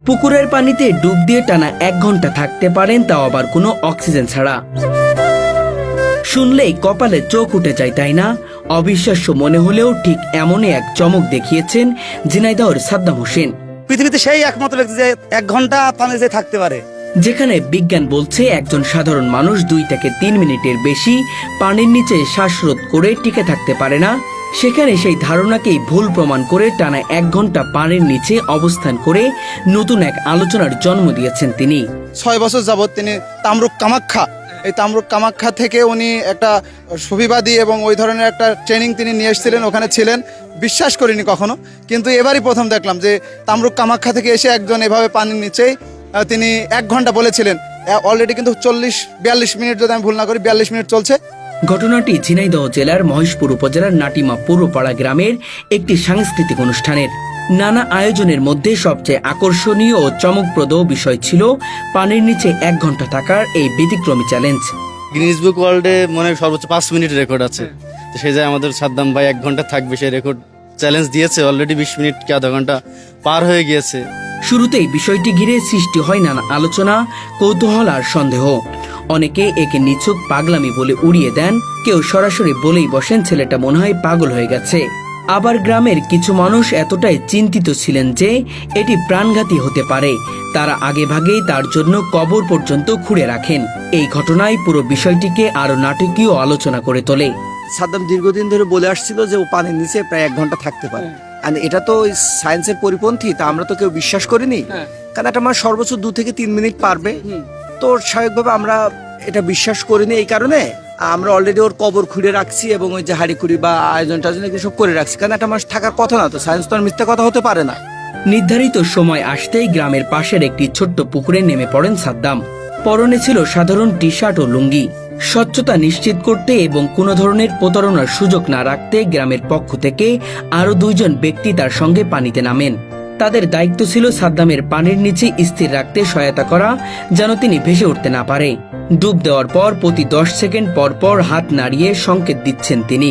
পুকুরের পানিতে ডুব দিয়ে টানা 1 ঘন্টা থাকতে পারেন, তাও আবার কোনো অক্সিজেন ছাড়া। শুনলেই কপালে চোখ উঠে যায়, তাই না? অবিশ্বাস্য মনে হলেও ঠিক এমনই এক চমক দেখিয়েছেন ঝিনাইদহের সাদ্দাম হোসেন। পৃথিবীতে সেই একমাত্র ব্যক্তি যে 1 ঘন্টা পানিতে থাকতে পারে। যেখানে বিজ্ঞান বলছে একজন সাধারণ মানুষ 2 থেকে 3 মিনিটের বেশি পানির নিচে শ্বাসরোধ করে টিকে থাকতে পারে না, সেখানে সেই ধারণাকেই ভুল প্রমাণ করে টানা 1 ঘন্টা পানির নিচে অবস্থান করে নতুন এক আলোচনার জন্ম দিয়েছেন তিনি। 6 বছর যাবৎ তিনি তামরুক কামাখ্যা, এই তামরুক কামাখ্যা থেকে উনি একটা সুবিবাদী এবং ওই ধরনের একটা ট্রেনিং তিনি নিয়ে এসেছিলেন, ওখানে ছিলেন। বিশ্বাস করিনি কখনো, কিন্তু এবারই প্রথম দেখলাম যে তামরুক কামাখ্যা থেকে এসে একজন এভাবে পানির নিচেই তিনি 1 ঘন্টা বলেছিলেন। অলরেডি কিন্তু 42 মিনিট, যদি আমি ভুল না করি 42 মিনিট চলছে। ঘটনাটি ঝিনাইদহ জেলার মহেশপুর উপজেলার নাটিমা পূর্বপাড়া গ্রামের একটি সাংস্কৃতিক অনুষ্ঠানের। নানা আয়োজনের মধ্যে সবচেয়ে আকর্ষণীয় ও চমকপ্রদ বিষয় ছিল পানির নিচে 1 ঘন্টা থাকার এই ব্যতিক্রমী চ্যালেঞ্জ। গিনেস বুক ওয়ার্ল্ডে মনে হয় সর্বোচ্চ 5 মিনিট রেকর্ড আছে। তো সেই যায় আমাদের সাদ্দাম ভাই 1 ঘন্টা থাকবে, সেই রেকর্ড চ্যালেঞ্জ দিয়েছে। অলরেডি 20 মিনিট কি আধা ঘন্টা পার হয়ে গিয়েছে। শুরুতেই বিষয়টি ঘিরে সৃষ্টি হয় নানা আলোচনা, কৌতূহল আর সন্দেহ। অনেকে একে নিছক পাগলামি বলে উড়িয়ে দেন, কেউ সরাসরি বলেই বসেন ছেলেটা মনে হয় পাগল হয়ে গেছে। আবার গ্রামের কিছু মানুষ এতটাই চিন্তিত ছিলেন যে এটি প্রাণঘাতী হতে পারে, তারা আগেভাগেই তার জন্য কবর পর্যন্ত খুঁড়ে রাখেন। এই ঘটনায় পুরো বিষয়টিকে আরো নাটকীয় আলোচনা করে তোলে। সাদ্দাম দীর্ঘদিন ধরে বলে আসছিল যে ও পানির নিচে প্রায় 1 ঘন্টা থাকতে পারে, আর এটা তো সায়েন্সের পরিপন্থী, তা আমরা তো কেউ বিশ্বাস করিনি। কারণ একটা মানুষ সর্বোচ্চ 2 থেকে 3 মিনিট পারবে, তো স্বাভাবিকভাবে আমরা এটা বিশ্বাস করিনি। এই কারণে আমরা অলরেডি ওর কবর খুঁড়ে রাখছি এবং ওই যে হাড়িকুড়ি বা আয়োজন টায়োজন এগুলো সব করে রাখছি, কারণ একটা মানুষ থাকার কথা না, তো সায়েন্স তো আর মিথ্যা কথা হতে পারে না। নির্ধারিত সময় আসতেই গ্রামের পাশের একটি ছোট্ট পুকুরে নেমে পড়েন সাদ্দাম। পরনে ছিল সাধারণ টি শার্ট ও লুঙ্গি। স্বচ্ছতা নিশ্চিত করতে এবং কোনো ধরনের প্রতারণার সুযোগ না রাখতে গ্রামের পক্ষ থেকে আরো 2 জন ব্যক্তি তার সঙ্গে পানিতে নামেন। তাদের দায়িত্ব ছিল সাদ্দামের পানির নিচে স্থির রাখতে সহায়তা করা, যেন তিনি ভেসে উঠতে না পারে। ডুব দেওয়ার পর প্রতি 10 সেকেন্ড পর পর হাত নাড়িয়ে সংকেত দিচ্ছেন তিনি,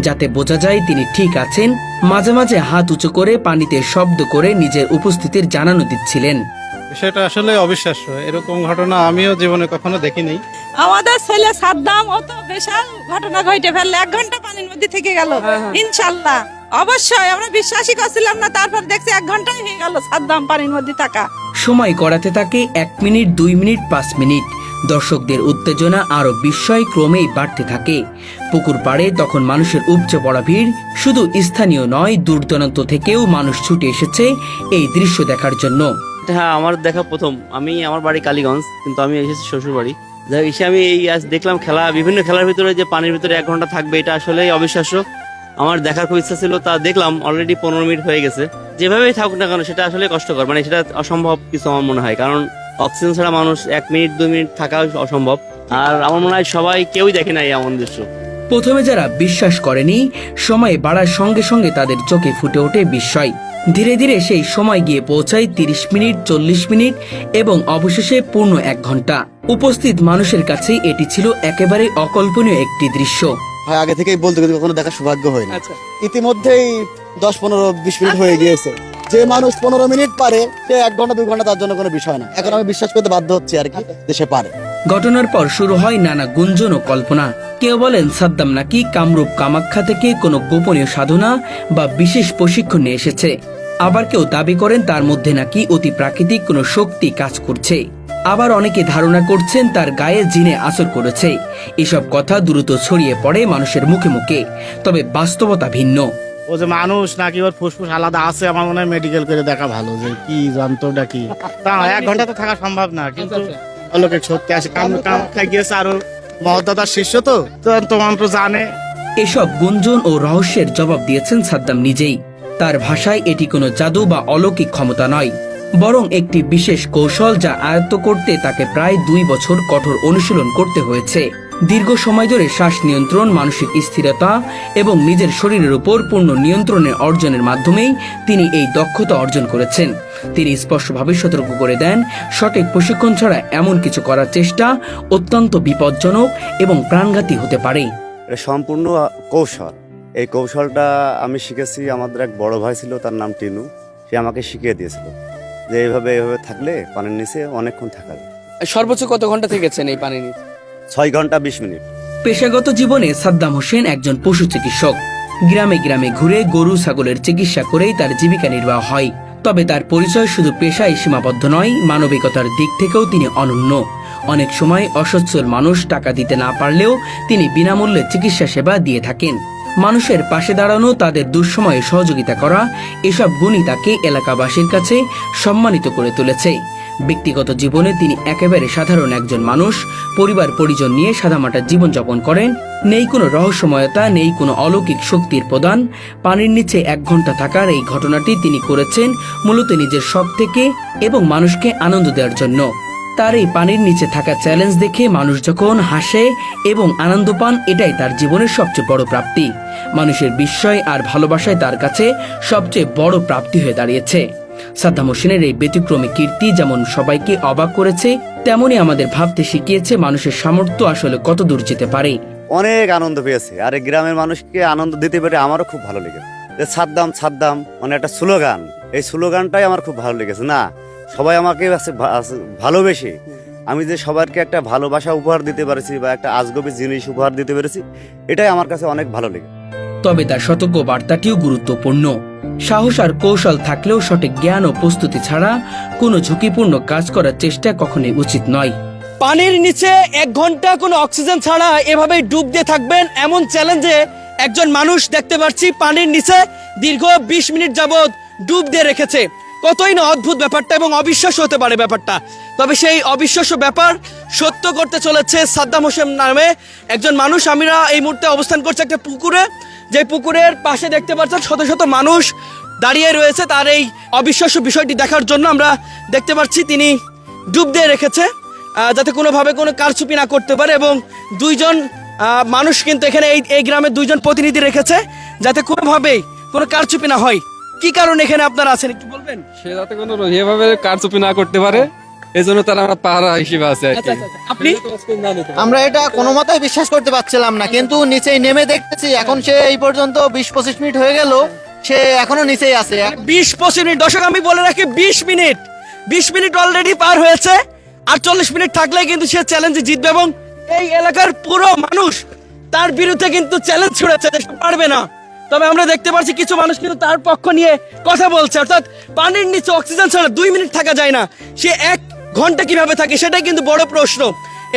যাতে বোঝা যায় তিনি ঠিক আছেন। মাঝে মাঝে হাত উঁচু করে পানিতে শব্দ করে নিজের উপস্থিতির জানানো দিচ্ছিলেন। বিষয়টা আসলে অবিশ্বাস্য, এরকম ঘটনা আমিও জীবনে কখনো দেখিনি। আমাদের ছেলে সাদ্দাম ও তো বিশাল ঘটনা ঘটে ফেললে, 1 ঘন্টা পানির মধ্যে থেকে গেল। ইনশাল্লাহ অবশ্যই আমরা বিশ্বাসই করছিলাম না, তারপর দেখছি 1 ঘন্টাই হয়ে গেল সাদ্দাম পানির মধ্যে থাকা। সময় গড়াতে থাকে 1 মিনিট, 2 মিনিট, 5 মিনিট। দর্শকদের উত্তেজনা আরো বিস্ময় ক্রমেই বাড়তে থাকে। পুকুর পাড়ে তখন মানুষের উপচে পড়া ভিড়। শুধু স্থানীয় নয়, দূর দূরান্ত থেকেও মানুষ ছুটে এসেছে এই দৃশ্য দেখার জন্য। হ্যাঁ, আমার দেখা প্রথম। আমার বাড়ি কালীগঞ্জ, কিন্তু আমি এসেছি শ্বশুর বাড়ি। এসে আমি এই আজ দেখলাম খেলা, বিভিন্ন খেলার ভিতরে যে পানির ভিতরে 1 ঘন্টা থাকবে, এটা আসলেই অবিশ্বাস্য। আমার দেখার খুব ইচ্ছা ছিল, তা দেখলাম অলরেডি 15 মিনিট হয়ে গেছে। যেভাবেই থাকুক না কেন সেটা আসলে কষ্টকর, মানে সেটা অসম্ভব কিছু আমার মনে হয়, কারণ অক্সিজেন ছাড়া মানুষ 1 মিনিট 2 মিনিট থাকা অসম্ভব। আর আমার মনে হয় সবাই কেউই দেখে নাই এমন দৃশ্য। প্রথমে যারা বিশ্বাস করেনি, সময় বাড়ার সঙ্গে সঙ্গে তাদের চোখে ফুটে ওঠে বিস্ময়। ধীরে ধীরে সেই সময় গিয়ে পৌঁছায় 30 মিনিট, 40 মিনিট এবং অবশেষে পূর্ণ 1 ঘন্টা। উপস্থিত মানুষের কাছে এটি ছিল একেবারে অকল্পনীয় একটি দৃশ্য। হয় আগে থেকেই বলতে, কিন্তু কখনো দেখার সৌভাগ্য হয়নি। ইতিমধ্যেই 10, 15, 20 মিনিট হয়ে গিয়েছে। যে মানুষ 15 মিনিট পারে, সে 1 ঘন্টা 2 ঘন্টা তার জন্য কোনো বিষয় না। এখন আমি বিশ্বাস করতে বাধ্য হচ্ছি আর কি, যে সে পারে। ঘটনার পর শুরু হয় নানা গুঞ্জন ও কল্পনা। কেউ বলেন সাদ্দাম নাকি কামরূপ কামাখ্যা থেকে কোনো গোপনীয় সাধনা বা বিশেষ প্রশিক্ষণ নিয়ে এসেছে। আবার কেউ দাবি করেন তার মধ্যে নাকি অতি প্রাকৃতিক কোনো শক্তি কাজ করছে। আবার অনেকে ধারণা করছেন তার গায়ে জিনে আসর করেছে। এসব কথা দ্রুত ছড়িয়ে পড়ে মানুষের মুখে মুখে, তবে বাস্তবতা ভিন্ন। ও যে মানুষ নাকি ওর ফুসফুস আলাদা আছে, আমার মনে হয় মেডিকেল করে দেখা ভালো, যে কি যন্ত্রটা কি। তা 1 ঘন্টা তো থাকা সম্ভব না, কিন্তু লোকে সত্যি আসে কামাখ্যায় গিয়েছে, আরো মহদাদার শিষ্য তো তোমার তো জানে। এসব গুঞ্জন ও রহস্যের জবাব দিয়েছেন সাদ্দাম নিজেই। তার ভাষায় এটি কোনো জাদু বা অলৌকিক ক্ষমতা নয়, বরং একটি বিশেষ কৌশল, যা আয়ত্ত করতে তাকে প্রায় 2 বছর কঠোর অনুশীলন করতে হয়েছে। দীর্ঘ সময় ধরে শ্বাস নিয়ন্ত্রণ, মানসিক স্থিরতা এবং নিজের শরীরের উপর পূর্ণ নিয়ন্ত্রণের অর্জনের মাধ্যমেই তিনি এই দক্ষতা অর্জন করেছেন। তিনি স্পষ্টভাবে সতর্ক করে দেন, সঠিক প্রশিক্ষণ ছাড়া এমন কিছু করার চেষ্টা অত্যন্ত বিপজ্জনক এবং প্রাণঘাতী হতে পারে। এটা সম্পূর্ণ কৌশল। এই কৌশলটা আমি শিখেছি, আমাদের এক বড় ভাই ছিল, তার নাম টিনু, সে আমাকে শিখিয়ে দিয়েছিল। যে এইভাবে থাকলে পানির নিচে অনেকক্ষণ থাকা যায়। সর্বোচ্চ কত ঘন্টা থেকেছেন এই পানির নিচে? 6 ঘন্টা 20 মিনিট। পেশাগত জীবনে সাদ্দাম হোসেন একজন পশু চিকিৎসক। গ্রামে গ্রামে ঘুরে গরু ছাগলের চিকিৎসা করেই তার জীবিকা নির্বাহ হয়। তবে তার পরিচয় শুধু পেশায় সীমাবদ্ধ নয়, মানবিকতার দিক থেকেও তিনি অনন্য। অনেক সময় অসচ্ছল মানুষ টাকা দিতে না পারলেও তিনি বিনামূল্যে চিকিৎসা সেবা দিয়ে থাকেন। মানুষের পাশে দাঁড়ানো, তাদের দুঃসময়ে সহযোগিতা করা, এসব গুণই তাকে এলাকাবাসীর কাছে সম্মানিত করে তুলেছে। ব্যক্তিগত জীবনে তিনি একেবারে সাধারণ একজন মানুষ। পরিবার পরিজন নিয়ে সাদামাটা জীবনযাপন করেন। নেই কোনো রহস্যময়তা, নেই কোনো অলৌকিক শক্তির প্রদান। পানির নিচে 1 ঘন্টা থাকার এই ঘটনাটি তিনি করেছেন মূলত নিজের শখ থেকে এবং মানুষকে আনন্দ দেওয়ার জন্য। তার এই পানির নিচে থাকা চ্যালেঞ্জ দেখে মানুষ যখন হাসে এবং আনন্দ পান, এটাই তার জীবনের সবচেয়ে বড় প্রাপ্তি। মানুষের বিস্ময় আর ভালোবাসায় তার কাছে সবচেয়ে বড় প্রাপ্তি হয়ে দাঁড়িয়েছে। সাদ্দাম হোসেনের এই ব্যতিক্রমী কীর্তি যেমন সবাইকে অবাক করেছে, তেমনি আমাদের ভাবতে শিখিয়েছে মানুষের সামর্থ্য আসলে কত দূর যেতে পারে। অনেক আনন্দ পেয়েছে, আর এই গ্রামের মানুষকে আনন্দ দিতে পেরে আমারও খুব ভালো লেগেছে। যে সাদ্দাম সাদ্দাম মানে একটা স্লোগান, এই স্লোগানটাই আমার খুব ভালো লেগেছে। না, সবাই আমাকে ভালোবেসে আমি যে সবাইকে একটা ভালোবাসা উপহার দিতে পেরেছি বা একটা আজগবি জিনিস উপহার দিতে পেরেছি, এটাই আমার কাছে অনেক ভালো লেগেছে। তবে তার সতর্ক বার্তাটিও গুরুত্বপূর্ণ। সাহস আর কৌশল থাকলেও সঠিক জ্ঞান ও প্রস্তুতি ছাড়া কোনো ঝুঁকিপূর্ণ কাজ করার চেষ্টা কখনোই উচিত নয়। পানির নিচে 1 ঘন্টা কোনো অক্সিজেন ছাড়া এভাবেই ডুব দিয়ে থাকবেন, এমন চ্যালেঞ্জে একজন মানুষ দেখতে পাচ্ছি পানির নিচে দীর্ঘ 20 মিনিট যাবৎ ডুব দিয়ে রেখেছে। কতই না অদ্ভুত ব্যাপারটা এবং অবিশ্বাস্য হতে পারে ব্যাপারটা। তবে সেই অবিশ্বাস্য ব্যাপার সত্য করতে চলেছে সাদ্দাম হোসেন নামে একজন মানুষ। আমরা এই মুহূর্তে অবস্থান করছি একটা পুকুরে, যে পুকুরের পাশে দেখতে পাচ্ছেন শত শত মানুষ দাঁড়িয়ে রয়েছে তার এই অবিশ্বাস্য বিষয়টি দেখার জন্য। আমরা দেখতে পাচ্ছি তিনি ডুব দিয়ে রেখেছে যাতে কোনোভাবে কোনো কারচুপি না করতে পারে, এবং 2 জন মানুষ কিন্তু এখানে এই গ্রামে 2 জন প্রতিনিধি রেখেছে যাতে কোনোভাবেই কোনো কারচুপি না হয়। কি কারণ এখানে আপনারা আছেন একটু বলবেন? সে যাতে কোনো এভাবে কারচুপি না করতে পারে, এই জন্য তারা আমরা পাহারা হিসেবে আছে আর কি। আপনি? আমরা এটা কোনো মতেই বিশ্বাস করতে পারছিলাম না, কিন্তু নিচে নেমে দেখতেছি এখন সে এই পর্যন্ত 20-25 মিনিট হয়ে গেল, সে এখনো নিচেই আছে। 20-25 মিনিট, দর্শক আমি বলে রাখি 20 মিনিট অলরেডি পার হয়েছে। আর 40 মিনিট থাকলে কিন্তু সে চ্যালেঞ্জে জিতবে, এবং এই এলাকার পুরো মানুষ তার বিরুদ্ধে কিন্তু চ্যালেঞ্জ ছুড়েছে যে সে পারবে না। তবে আমরা দেখতে পাচ্ছি কিছু মানুষ কিন্তু তার পক্ষ নিয়ে কথা বলছে, অর্থাৎ পানির নিচে অক্সিজেন ছাড়া 2 মিনিট থাকা যায় না, সে 1 ঘন্টা কিভাবে থাকে সেটাই কিন্তু বড় প্রশ্ন।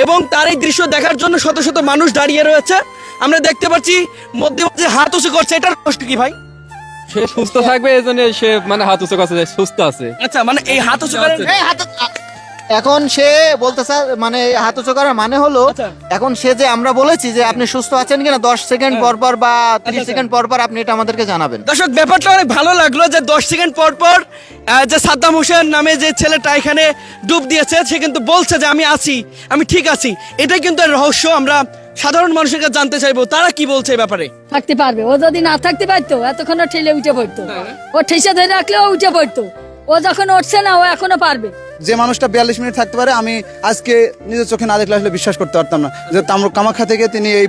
এবং তার এই দৃশ্য দেখার জন্য শত শত মানুষ দাঁড়িয়ে রয়েছে। আমরা দেখতে পাচ্ছি মধ্যে মধ্যে হাত উঁচু করছে, এটার প্রশ্ন কি ভাই? সে সুস্থ থাকবে এই জন্য সে মানে হাত উঁচু করছে, সুস্থ আছে। আচ্ছা, মানে এই হাত উঁচু করেন এখন সে বলতেছে মানে হাত উঁচু করার মানে হলো এখন সে যে আমরা বলেছি যে আপনি সুস্থ আছেন কিনা 10 সেকেন্ড পর পর বা 30 সেকেন্ড পর পর আপনি এটা আমাদেরকে জানাবেন। দর্শক ব্যাপারটা অনেক ভালো লাগলো যে 10 সেকেন্ড পর পর যে সাদ্দাম হোসেন নামে যে ছেলেটা এখানে ডুব দিয়েছে সে কিন্তু বলছে যে আমি আছি, আমি ঠিক আছি। এটাই কিন্তু এর রহস্য। আমরা সাধারণ মানুষের কাছে জানতে চাইবো তারা কি বলছে এই ব্যাপারে। থাকতে পারবে, ও যদি না থাকতে পারতো এতক্ষণ ঠেলে উঠে পড়তো, ও ঠেসে ধরে রাখলে ও উঠে পড়তো। ও যখন উঠছে না, ও এখনো পারবে। যে মানুষটা 42 মিনিট থাকতে পারে, আমি আজকে নিজের চোখে না দেখলে আসলে বিশ্বাস করতে পারতাম না যে তাম্র কামাখ্যা থেকে তিনি এই